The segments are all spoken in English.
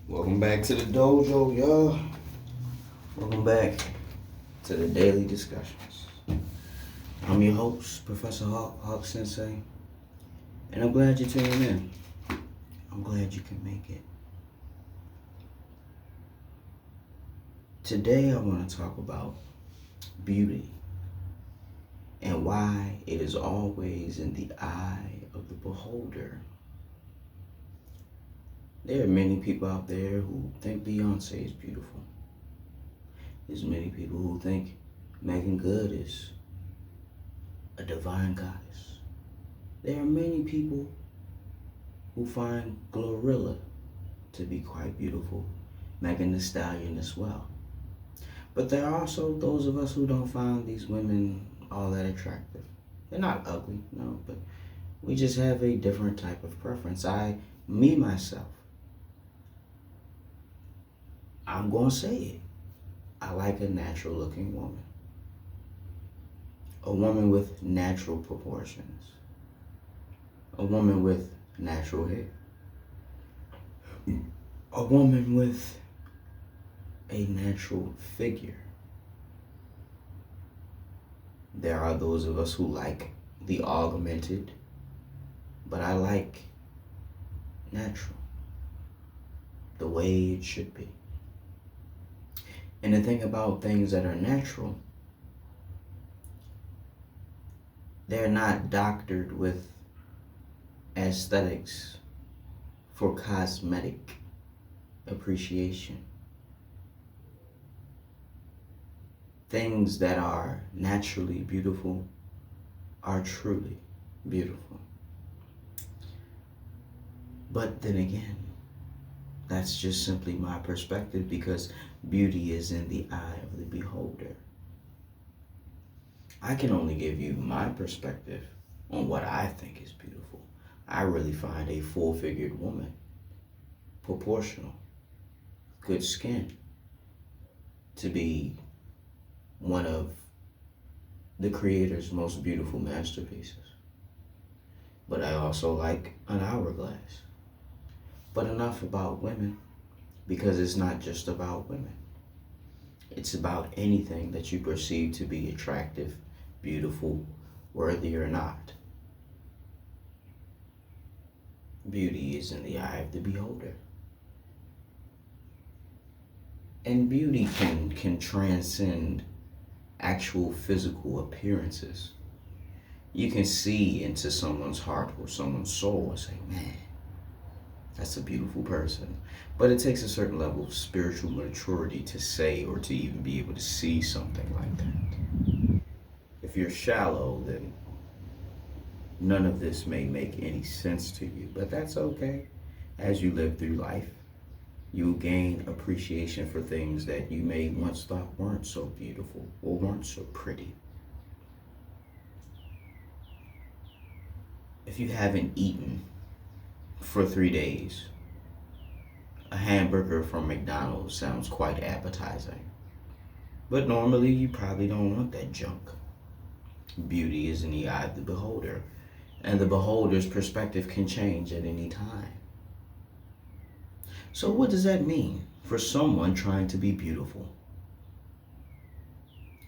Welcome back to the dojo, y'all. Welcome back to the daily discussions. I'm your host, Prof.Hawk, Sensei, and I'm glad you're tuning in. I'm glad you can make it. Today I want to talk about beauty and why it is always in the eye of the beholder. There are many people out there who think Beyonce is beautiful. There's many people who think Megan Good is a divine goddess. There are many people who find Glorilla to be quite beautiful, Megan Thee Stallion as well. But there are also those of us who don't find these women all that attractive. They're not ugly, no, but we just have a different type of preference. Myself, I'm gonna say it. I like a natural looking woman. A woman with natural proportions. A woman with natural hair. A woman with a natural figure. There are those of us who like the augmented, but I like natural, the way it should be. And the thing about things that are natural, they're not doctored with aesthetics for cosmetic appreciation. Things that are naturally beautiful are truly beautiful. But then again, that's just simply my perspective, because beauty is in the eye of the beholder. I can only give you my perspective on what I think is beautiful. I really find a full-figured woman, proportional, good skin, to be one of the Creator's most beautiful masterpieces. But I also like an hourglass. But enough about women, because it's not just about women. It's about anything that you perceive to be attractive, beautiful, worthy or not. Beauty is in the eye of the beholder. And beauty can transcend actual physical appearances. You can see into someone's heart or someone's soul and say, man, that's a beautiful person. But it takes a certain level of spiritual maturity to say or to even be able to see something like that. If you're shallow, then none of this may make any sense to you, but that's okay. As you live through life, you will gain appreciation for things that you may once thought weren't so beautiful or weren't so pretty. If you haven't eaten for 3 days, a hamburger from McDonald's sounds quite appetizing. But normally you probably don't want that junk. Beauty is in the eye of the beholder, and the beholder's perspective can change at any time. So what does that mean for someone trying to be beautiful?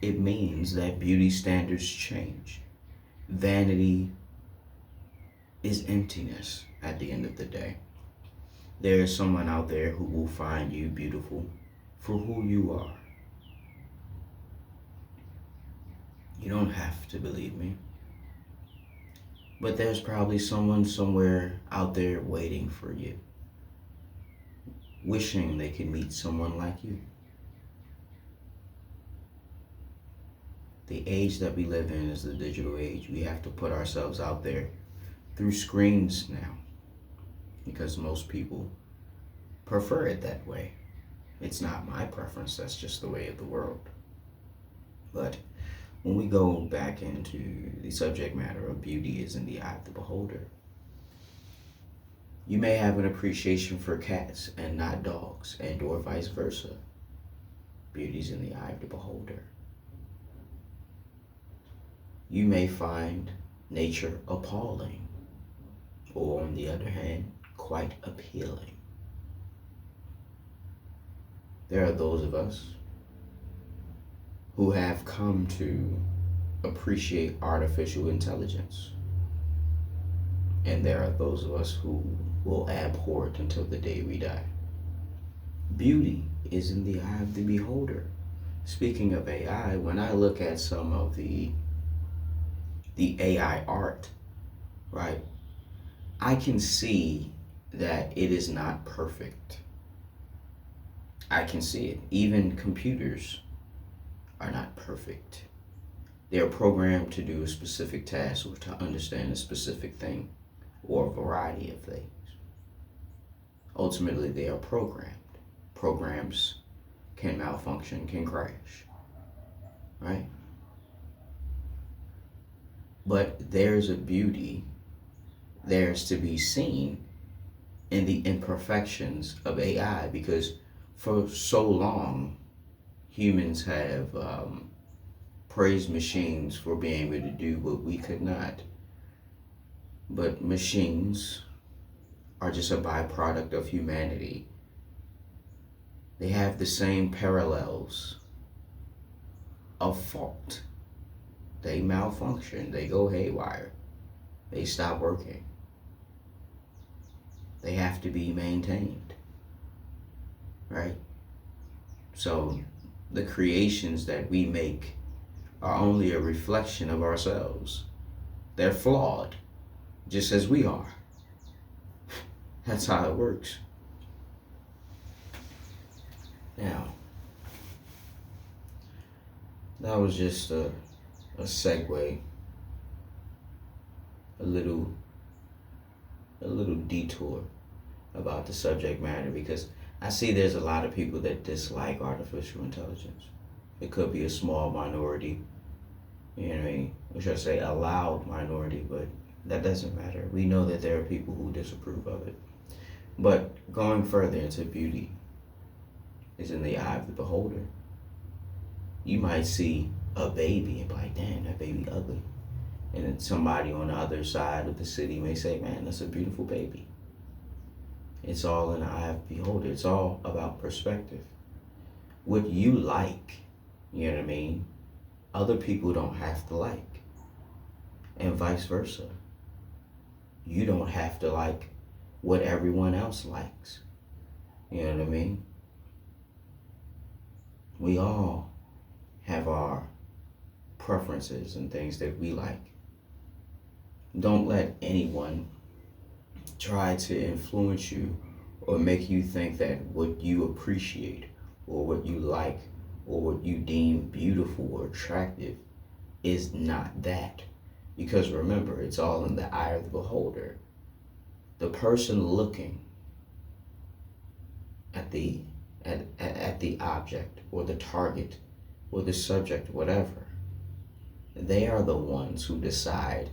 It means that beauty standards change. Vanity is emptiness at the end of the day. There is someone out there who will find you beautiful for who you are. You don't have to believe me. But there's probably someone somewhere out there waiting for you, wishing they could meet someone like you. The age that we live in is the digital age. We have to put ourselves out there through screens now, because most people prefer it that way. It's not my preference, that's just the way of the world. But when we go back into the subject matter of beauty is in the eye of the beholder, you may have an appreciation for cats and not dogs, and or vice versa. Beauty's in the eye of the beholder. You may find nature appalling, or on the other hand, quite appealing. There are those of us who have come to appreciate artificial intelligence. And there are those of us who will abhor it until the day we die. Beauty is in the eye of the beholder. Speaking of AI, when I look at some of the AI art, right, I can see that it is not perfect. I can see it. Even computers are not perfect. They are programmed to do a specific task or to understand a specific thing or a variety of things. Ultimately, they are programmed. Programs can malfunction, can crash, right? But there's a beauty, there's to be seen in the imperfections of AI, because for so long, humans have praised machines for being able to do what we could not. But machines are just a byproduct of humanity. They have the same parallels of fault. They malfunction, they go haywire, they stop working. They have to be maintained, right? So the creations that we make are only a reflection of ourselves. They're flawed, just as we are. That's how it works. Now, that was just a segue, a little detour about the subject matter, because I see there's a lot of people that dislike artificial intelligence. It could be a small minority, you know what I mean? Or should I say a loud minority, but that doesn't matter. We know that there are people who disapprove of it. But going further into beauty is in the eye of the beholder. You might see a baby and be like, damn, that baby ugly. And then somebody on the other side of the city may say, man, that's a beautiful baby. It's all in the eye of the beholder. It's all about perspective. What you like, you know what I mean, other people don't have to like. And vice versa. You don't have to like what everyone else likes. You know what I mean? We all have our preferences and things that we like. Don't let anyone try to influence you or make you think that what you appreciate or what you like or what you deem beautiful or attractive is not that. Because remember, it's all in the eye of the beholder. The person looking at the object or the target or the subject, whatever, they are the ones who decide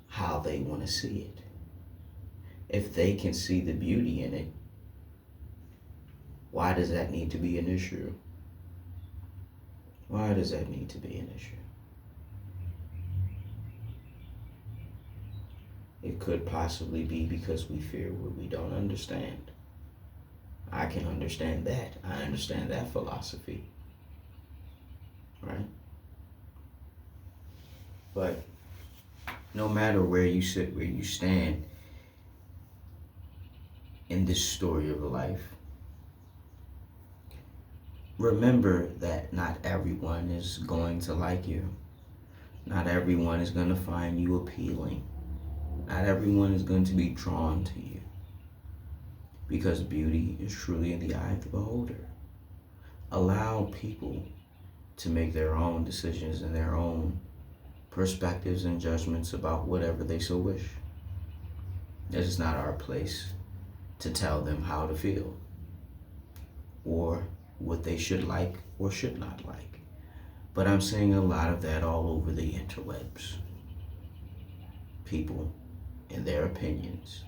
how they want to see it. If they can see the beauty in it, why does that need to be an issue? Why does that need to be an issue? It could possibly be because we fear what we don't understand. I can understand that. I understand that philosophy. Right? But no matter where you sit, where you stand in this story of life, remember that not everyone is going to like you. Not everyone is going to find you appealing. Not everyone is going to be drawn to you. Because beauty is truly in the eye of the beholder. Allow people to make their own decisions and their own perspectives and judgments about whatever they so wish. It is not our place to tell them how to feel or what they should like or should not like. But I'm seeing a lot of that all over the interwebs. People and their opinions.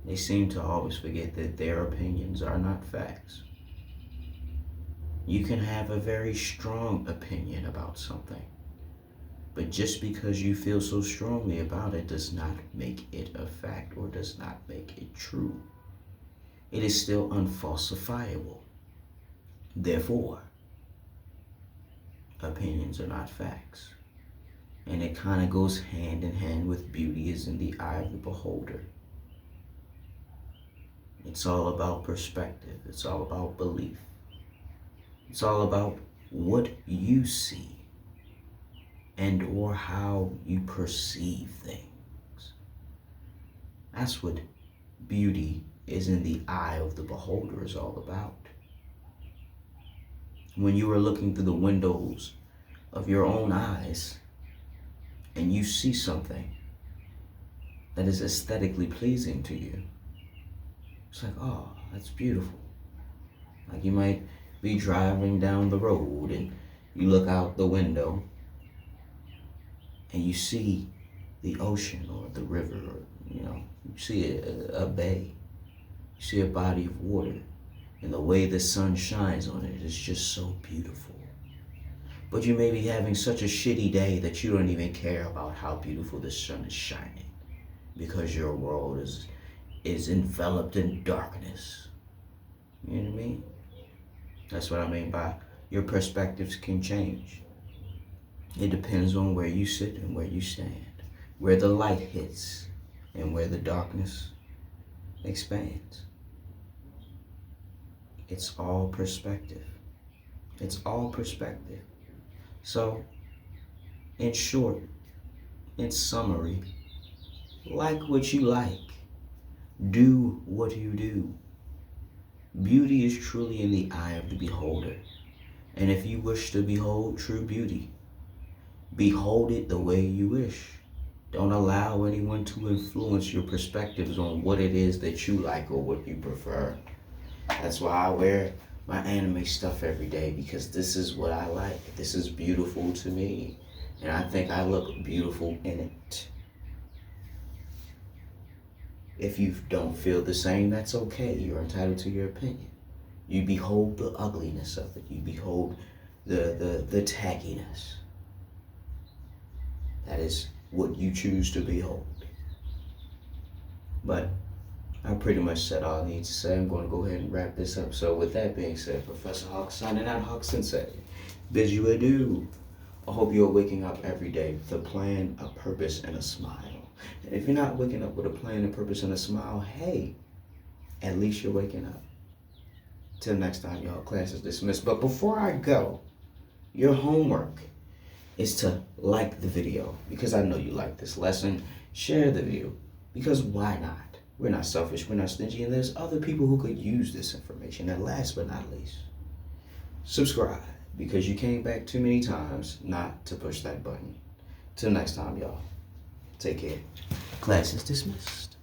They seem to always forget that their opinions are not facts. You can have a very strong opinion about something, but just because you feel so strongly about it does not make it a fact or does not make it true. it is still unfalsifiable. Therefore, opinions are not facts. And it kind of goes hand in hand with beauty is in the eye of the beholder. It's all about perspective. It's all about belief. It's all about what you see and or how you perceive things. That's what beauty is in the eye of the beholder is all about. When you are looking through the windows of your own eyes and you see something that is aesthetically pleasing to you, it's like, oh, that's beautiful. Like you might be driving down the road and you look out the window and you see the ocean or the river, or, you see a bay, you see a body of water, and the way the sun shines on it is just so beautiful. But you may be having such a shitty day that you don't even care about how beautiful the sun is shining because your world is enveloped in darkness. You know what I mean? That's what I mean by your perspectives can change. It depends on where you sit and where you stand, where the light hits and where the darkness expands. It's all perspective. It's all perspective. So, in short, in summary, like what you like. Do what you do. Beauty is truly in the eye of the beholder. And if you wish to behold true beauty, behold it the way you wish. Don't allow anyone to influence your perspectives on what it is that you like or what you prefer. That's why I wear my anime stuff every day, because this is what I like. This is beautiful to me. And I think I look beautiful in it. If you don't feel the same, that's okay. You're entitled to your opinion. You behold the ugliness of it. You behold the tackiness. That is what you choose to behold. But I pretty much said all I need to say. I'm going to go ahead and wrap this up. So with that being said, Prof.Hawk signing out, Hawk Sensei. Bid you adieu. I hope you're waking up every day with a plan, a purpose, and a smile. And if you're not waking up with a plan, a purpose, and a smile, hey, at least you're waking up. Till next time, y'all, class is dismissed. But before I go, your homework is to like the video, because I know you like this lesson. Share the video, because why not? We're not selfish, we're not stingy, and there's other people who could use this information. And last but not least, subscribe, because you came back too many times not to push that button. Till next time, y'all. Take care. Class is dismissed.